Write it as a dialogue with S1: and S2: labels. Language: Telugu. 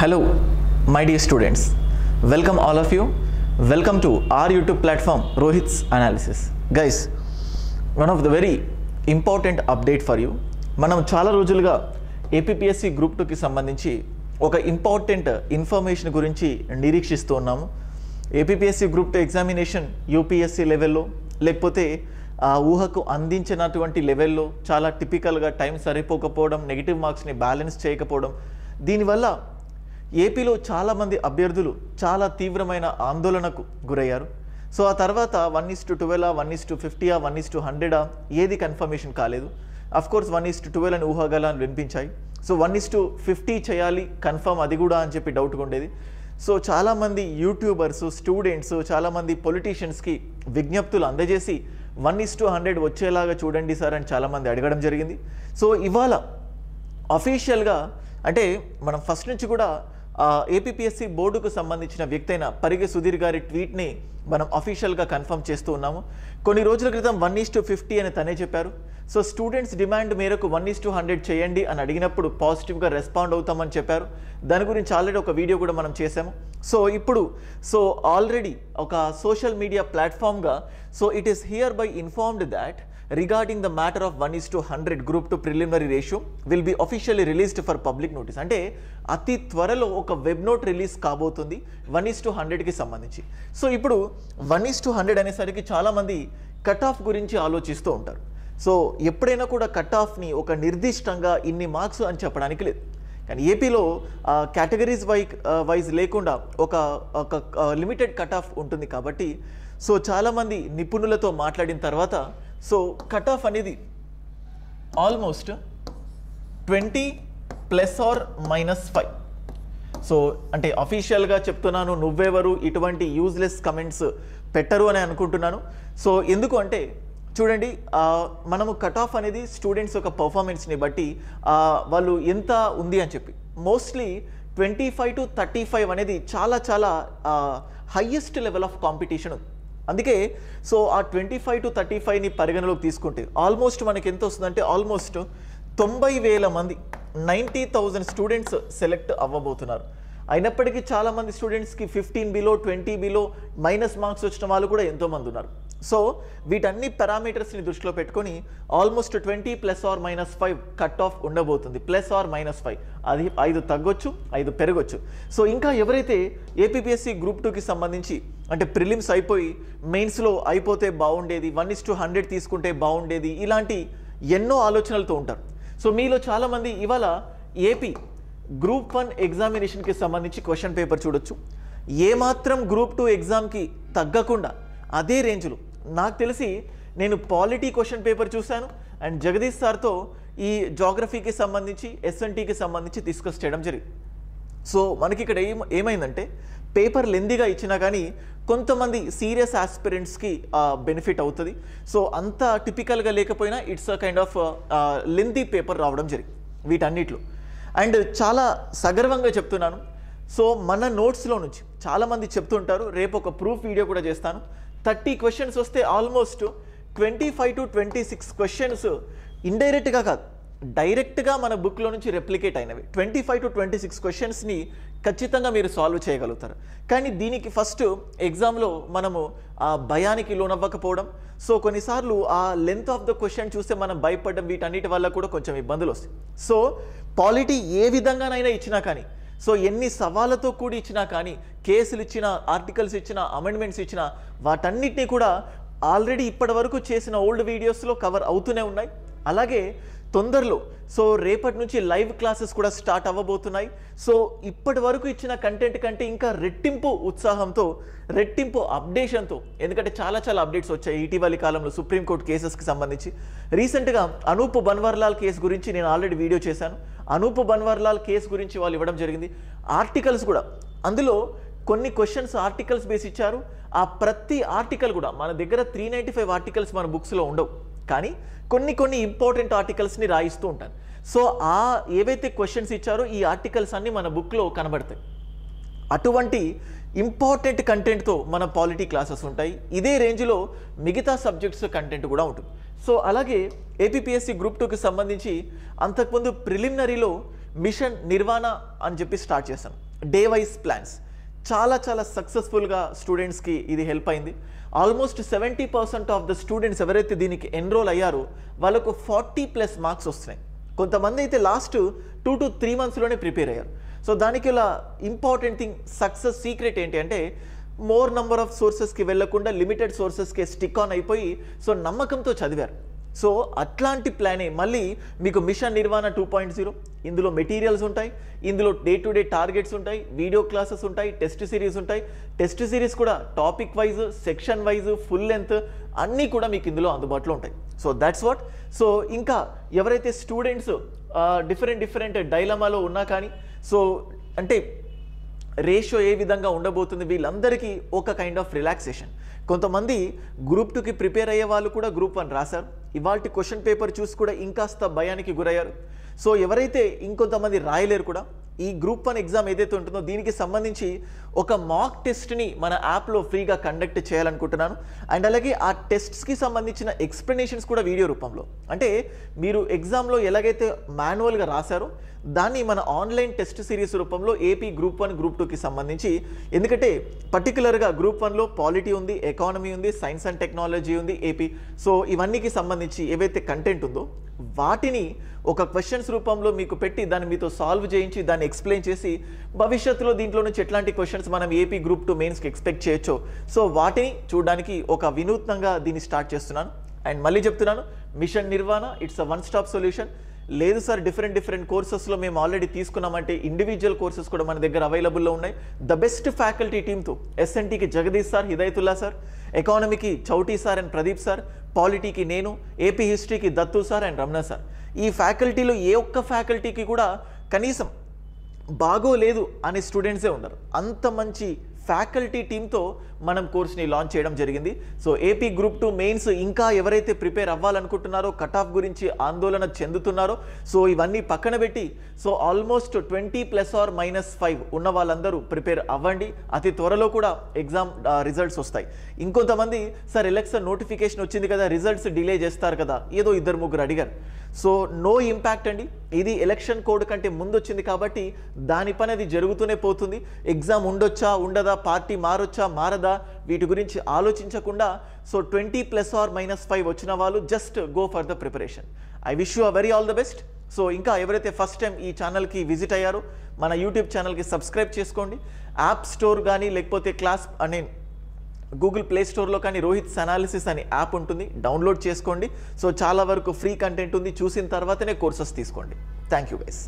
S1: Hello, my dear students. Welcome all of you. Welcome to our YouTube platform, Rohit's Analysis. Guys, one of the very important update for you. మనం చాలా రోజులుగా ఏపీపీఎస్సీ గ్రూప్ 2కి సంబంధించి ఒక ఇంపార్టెంట్ ఇన్ఫర్మేషన్ గురించి నిరీక్షిస్తూ ఉన్నాము. ఏపీపీఎస్సీ గ్రూప్ 2 ఎగ్జామినేషన్ యూపీఎస్సీ లెవెల్లో లేకపోతే ఊహకు అందించినటువంటి లెవెల్లో చాలా టిపికల్గా టైం సరిపోకపోవడం, నెగిటివ్ మార్క్స్ని బ్యాలెన్స్ చేయకపోవడం, దీనివల్ల ఏపీలో చాలామంది అభ్యర్థులు చాలా తీవ్రమైన ఆందోళనకు గురయ్యారు. సో ఆ తర్వాత 1:12, 1:50, 1:100 ఏది కన్ఫర్మేషన్ కాలేదు. అఫ్కోర్స్ 1:12 అని ఊహాగానాలు వినిపించాయి. సో 1:50 చేయాలి కన్ఫర్మ్ అది కూడా అని చెప్పి డౌట్గా ఉండేది. సో చాలామంది యూట్యూబర్స్, స్టూడెంట్స్, చాలామంది పొలిటీషియన్స్కి విజ్ఞప్తులు అందజేసి 1:100 వచ్చేలాగా చూడండి సార్ అని చాలామంది అడగడం జరిగింది. సో ఇవాళ అఫీషియల్గా అంటే మనం ఫస్ట్ నుంచి కూడా ఏపీపీఎస్సీ బోర్డుకు సంబంధించిన వ్యక్తి అయిన పరిగె సుధీర్ గారి ట్వీట్ని మనం అఫీషియల్గా కన్ఫర్మ్ చేస్తూ ఉన్నాము. కొన్ని రోజుల క్రితం 1:50 అని తనే చెప్పారు. సో స్టూడెంట్స్ డిమాండ్ మేరకు 1:100 చేయండి అని అడిగినప్పుడు పాజిటివ్గా రెస్పాండ్ అవుతామని చెప్పారు. దాని గురించి ఆల్రెడీ ఒక వీడియో కూడా మనం చేసాము. సో ఇప్పుడు ఆల్రెడీ ఒక సోషల్ మీడియా ప్లాట్ఫామ్గా it is hereby informed that regarding the matter of 1:100 group 2 preliminary ratio will be officially released for public notice. అంటే అతి త్వరలో ఒక వెబ్ నోట్ రిలీజ్ కాబోతుంది 1:100కి సంబంధించి. సో ఇప్పుడు 1:100 అనేసరికి చాలామంది కట్ ఆఫ్ గురించి ఆలోచిస్తూ ఉంటారు. సో ఎప్పుడైనా కూడా కట్ ఆఫ్ని ఒక నిర్దిష్టంగా ఇన్ని మార్క్స్ అని చెప్పడానికి లేదు. కానీ ఏపీలో కేటగిరీస్ వైజ్ లేకుండా ఒక లిమిటెడ్ కట్ ఆఫ్ ఉంటుంది కాబట్టి సో చాలామంది నిపుణులతో మాట్లాడిన తర్వాత కట్ ఆఫ్ అనేది ఆల్మోస్ట్ 20 ±5. సో అంటే అఫీషియల్గా చెప్తున్నాను, నువ్వెవరు ఇటువంటి యూజ్లెస్ కమెంట్స్ పెట్టరు అని అనుకుంటున్నాను. సో ఎందుకు అంటే చూడండి, మనము కట్ ఆఫ్ అనేది స్టూడెంట్స్ యొక్క పర్ఫార్మెన్స్ని బట్టి వాళ్ళు ఎంత ఉంది అని చెప్పి మోస్ట్లీ 25 to 35 అనేది చాలా చాలా హయ్యెస్ట్ లెవెల్ ఆఫ్ కాంపిటీషన్ ఉంది. అందుకే ఆ 25 to 35ని పరిగణలోకి తీసుకుంటే ఆల్మోస్ట్ మనకి ఎంత వస్తుందంటే ఆల్మోస్ట్ 90,000 మంది 90,000 స్టూడెంట్స్ సెలెక్ట్ అవ్వబోతున్నారు. అయినప్పటికీ చాలామంది స్టూడెంట్స్కి 15 బిలో 20 బిలో మైనస్ మార్క్స్ వచ్చిన వాళ్ళు కూడా ఎంతోమంది ఉన్నారు. సో వీటన్ని పారామీటర్స్ని దృష్టిలో పెట్టుకొని ఆల్మోస్ట్ 20 ±5 కట్ ఆఫ్ ఉండబోతుంది. ±5 అది 5 తగ్గొచ్చు, 5 పెరగొచ్చు. సో ఇంకా ఎవరైతే ఏపీపీఎస్సీ గ్రూప్ 2కి సంబంధించి అంటే ప్రిలిమ్స్ అయిపోయి మెయిన్స్లో అయిపోతే బాగుండేది, 1:100 తీసుకుంటే బాగుండేది, ఇలాంటి ఎన్నో ఆలోచనలతో ఉంటారు. సో మీలో చాలామంది ఇవాళ ఏపీ గ్రూప్ 1 ఎగ్జామినేషన్కి సంబంధించి క్వశ్చన్ పేపర్ చూడొచ్చు. ఏమాత్రం గ్రూప్ 2 ఎగ్జామ్కి తగ్గకుండా అదే రేంజ్లో నాకు తెలిసి నేను పాలిటీ క్వశ్చన్ పేపర్ చూశాను అండ్ జగదీష్ సార్తో ఈ జాగ్రఫీకి సంబంధించి ఎస్ఎన్టీకి సంబంధించి డిస్కస్ చేయడం జరిగింది. సో మనకి ఇక్కడ ఏమైందంటే పేపర్ లెందీగా ఇచ్చినా కానీ కొంతమంది సీరియస్ ఆస్పిరెంట్స్కి బెనిఫిట్ అవుతుంది. సో అంత టిపికల్గా లేకపోయినా it's a kind of lengthy paper రావడం జరిగింది వీటన్నిటిలో. అండ్ చాలా సగర్వంగా చెప్తున్నాను, సో మన నోట్స్లో నుంచి చాలామంది చెప్తుంటారు, రేపు ఒక ప్రూఫ్ వీడియో కూడా చేస్తాను. 30 క్వశ్చన్స్ వస్తే ఆల్మోస్ట్ 25 to 26 క్వశ్చన్స్ ఇండైరెక్ట్గా కాదు డైరెక్ట్గా మన బుక్లో నుంచి రెప్లికేట్ అయినవి. 25 to 26 క్వశ్చన్స్ని ఖచ్చితంగా మీరు సాల్వ్ చేయగలుగుతారు. కానీ దీనికి ఫస్ట్ ఎగ్జామ్లో మనము ఆ భయానికి లోనవ్వకపోవడం, సో కొన్నిసార్లు ఆ లెంత్ ఆఫ్ ద క్వశ్చన్ చూస్తే మనం భయపడడం, వీటన్నిటి వల్ల కూడా కొంచెం ఇబ్బందులు వస్తాయి. సో పాలిటీ ఏ విధంగానైనా ఇచ్చినా కానీ, సో ఎన్ని సవాళ్ళతో కూడి ఇచ్చినా కానీ, కేసులు ఇచ్చినా, ఆర్టికల్స్ ఇచ్చినా, అమెండ్మెంట్స్ ఇచ్చినా, వాటన్నిటినీ కూడా ఆల్రెడీ ఇప్పటి వరకు చేసిన ఓల్డ్ వీడియోస్లో కవర్ అవుతూనే ఉన్నాయి. అలాగే తొందరలో రేపటి నుంచి లైవ్ క్లాసెస్ కూడా స్టార్ట్ అవ్వబోతున్నాయి. సో ఇప్పటి వరకు ఇచ్చిన కంటెంట్ కంటే ఇంకా రెట్టింపు ఉత్సాహంతో, రెట్టింపు అప్డేషన్తో, ఎందుకంటే చాలా చాలా అప్డేట్స్ వచ్చాయి ఇటీవలి కాలంలో సుప్రీంకోర్టు కేసెస్కి సంబంధించి. రీసెంట్గా అనూప్ బన్వర్లాల్ కేసు గురించి నేను ఆల్రెడీ వీడియో చేశాను. అనూప్ బన్వర్లాల్ కేసు గురించి వాళ్ళు ఇవ్వడం జరిగింది. ఆర్టికల్స్ కూడా అందులో కొన్ని క్వశ్చన్స్ ఆర్టికల్స్ బేస్ ఇచ్చారు. ఆ ప్రతి ఆర్టికల్ కూడా మన దగ్గర 395 ఆర్టికల్స్ మన బుక్స్లో ఉండవు, కానీ కొన్ని ఇంపార్టెంట్ ఆర్టికల్స్ని రాయిస్తూ ఉంటాను. సో ఏవైతే క్వశ్చన్స్ ఇచ్చారో ఈ ఆర్టికల్స్ అన్నీ మన బుక్లో కనబడతాయి. అటువంటి ఇంపార్టెంట్ కంటెంట్తో మన పాలిటీ క్లాసెస్ ఉంటాయి. ఇదే రేంజ్లో మిగతా సబ్జెక్ట్స్ కంటెంట్ కూడా ఉంటుంది. సో అలాగే ఏపీపీఎస్సీ గ్రూప్ 2కి సంబంధించి అంతకుముందు ప్రిలిమినరీలో మిషన్ నిర్వాణ అని చెప్పి స్టార్ట్ చేశాను. డే వైజ్ ప్లాన్స్ చాలా చాలా సక్సెస్ఫుల్గా స్టూడెంట్స్కి ఇది హెల్ప్ అయింది. ఆల్మోస్ట్ 70% ఆఫ్ ద స్టూడెంట్స్ ఎవరైతే దీనికి ఎన్రోల్ అయ్యారో వాళ్ళకు 40+ మార్క్స్ వస్తున్నాయి. కొంతమంది అయితే లాస్ట్ 2 to 3 monthsలోనే ప్రిపేర్ అయ్యారు. సో దానికి ఇలా ఇంపార్టెంట్ థింగ్ సక్సెస్ సీక్రెట్ ఏంటి అంటే మోర్ నెంబర్ ఆఫ్ సోర్సెస్కి వెళ్ళకుండా లిమిటెడ్ సోర్సెస్కి స్టిక్ ఆన్ అయిపోయి సో నమ్మకంతో చదివారు. సో అట్లాంటి ప్లానే మళ్ళీ మీకు మిషన్ నిర్వాణ 2.0, ఇందులో మెటీరియల్స్ ఉంటాయి, ఇందులో డే టు డే టార్గెట్స్ ఉంటాయి, వీడియో క్లాసెస్ ఉంటాయి, టెస్ట్ సిరీస్ ఉంటాయి. టెస్ట్ సిరీస్ కూడా topic wise, section wise, full length అన్నీ కూడా మీకు ఇందులో అందుబాటులో ఉంటాయి. So that's what. సో ఇంకా ఎవరైతే స్టూడెంట్స్ డిఫరెంట్ డైలమాలో ఉన్నా కానీ సో అంటే రేషియో ఏ విధంగా ఉండబోతుంది వీళ్ళందరికీ ఒక కైండ్ ఆఫ్ రిలాక్సేషన్. కొంతమంది గ్రూప్ 2కి ప్రిపేర్ అయ్యే వాళ్ళు కూడా గ్రూప్ 1 రాశారు. ఇవాల్టి క్వశ్చన్ పేపర్ చూసి కూడా ఇంకాస్త భయానికి గురయ్యారు. సో ఎవరైతే ఇంకొంతమంది రాయలేరు కూడా ఈ గ్రూప్ 1 ఎగ్జామ్ ఏదైతే ఉంటుందో దీనికి సంబంధించి ఒక మాక్ టెస్ట్ని మన యాప్లో ఫ్రీగా కండక్ట్ చేయాలనుకుంటున్నాను. అండ్ అలాగే ఆ టెస్ట్స్కి సంబంధించిన ఎక్స్ప్లెనేషన్స్ కూడా వీడియో రూపంలో, అంటే మీరు ఎగ్జామ్లో ఎలాగైతే మాన్యువల్గా రాశారో దాన్ని మన ఆన్లైన్ టెస్ట్ సిరీస్ రూపంలో ఏపీ గ్రూప్ 1, గ్రూప్ 2కి సంబంధించి, ఎందుకంటే పర్టికులర్గా గ్రూప్ 1లో పాలిటీ ఉంది, ఎకానమీ ఉంది, సైన్స్ అండ్ టెక్నాలజీ ఉంది, ఏపీ. సో ఇవన్నీకి సంబంధించి ఏవైతే కంటెంట్ ఉందో వాటిని ఒక క్వశ్చన్స్ రూపంలో మీకు పెట్టి దాన్ని మీతో సాల్వ్ చేయించి దాన్ని ఎక్స్ప్లెయిన్ చేసి భవిష్యత్తులో దీంట్లో నుంచి ఎట్లాంటి క్వశ్చన్స్ మనం ఏపీ గ్రూప్ 2 మెయిన్స్కి ఎక్స్పెక్ట్ చేయొచ్చో సో వాటిని చూడడానికి ఒక వినూత్నంగా దీన్ని స్టార్ట్ చేస్తున్నాను. అండ్ మళ్ళీ చెప్తున్నాను, mission Nirvana it's a 1-stop solution. లేదు సార్ డిఫరెంట్ కోర్సెస్లో మేము ఆల్రెడీ తీసుకున్నామంటే ఇండివిజువల్ కోర్సెస్ కూడా మన దగ్గర అవైలబుల్లో ఉన్నాయి. ద బెస్ట్ ఫ్యాకల్టీ టీమ్తో ఎస్ఎన్టీకి జగదీష్ సార్, హిదాయతుల్లా సార్, ఎకానమీకి Chowti sir and Pradeep sir, పాలిటీకి నేను, ఏపీ హిస్టరీకి Dattu sir and Ramana sir. ఈ ఫ్యాకల్టీలో ఏ ఒక్క ఫ్యాకల్టీకి కూడా కనీసం బాగోలేదు అనే స్టూడెంట్సే ఉండరు. అంత మంచి ఫ్యాకల్టీ టీమ్తో మనం కోర్స్ని లాంచ్ చేయడం జరిగింది. సో ఏపీ గ్రూప్ 2 మెయిన్స్ ఇంకా ఎవరైతే ప్రిపేర్ అవ్వాలనుకుంటున్నారో, కట్ ఆఫ్ గురించి ఆందోళన చెందుతున్నారో సో ఇవన్నీ పక్కన పెట్టి సో ఆల్మోస్ట్ 20+or-5 ఉన్న వాళ్ళందరూ ప్రిపేర్ అవ్వండి. అతి త్వరలో కూడా ఎగ్జామ్ రిజల్ట్స్ వస్తాయి. ఇంకొంతమంది సార్ ఎలక్షన్ నోటిఫికేషన్ వచ్చింది కదా, రిజల్ట్స్ డిలే చేస్తారు కదా, ఏదో 2-3 అడిగారు. సో నో ఇంపాక్ట్ అండి, ఇది ఎలక్షన్ కోడ్ కంటే ముందు వచ్చింది కాబట్టి దాని పని అది జరుగుతూనే పోతుంది. ఎగ్జామ్ ఉండొచ్చా ఉండదా, పార్టీ మారొచ్చా మారదా, వీటి గురించి ఆలోచించకుండా సో 20+or-5 వచ్చిన వాళ్ళు just go for the preparation. I wish you a very all the best. So ఇంకా ఎవరైతే ఫస్ట్ టైం ఈ ఛానల్కి విజిట్ అయ్యారో మన యూట్యూబ్ ఛానల్కి సబ్స్క్రైబ్ చేసుకోండి. యాప్ స్టోర్ కానీ లేకపోతే క్లాస్ అనే గూగుల్ ప్లే స్టోర్లో కానీ రోహిత్స్ అనాలిసిస్ అనే యాప్ ఉంటుంది, డౌన్లోడ్ చేసుకోండి. సో చాలా వరకు ఫ్రీ కంటెంట్ ఉంది, చూసిన తర్వాతనే కోర్సెస్ తీసుకోండి. Thank you guys.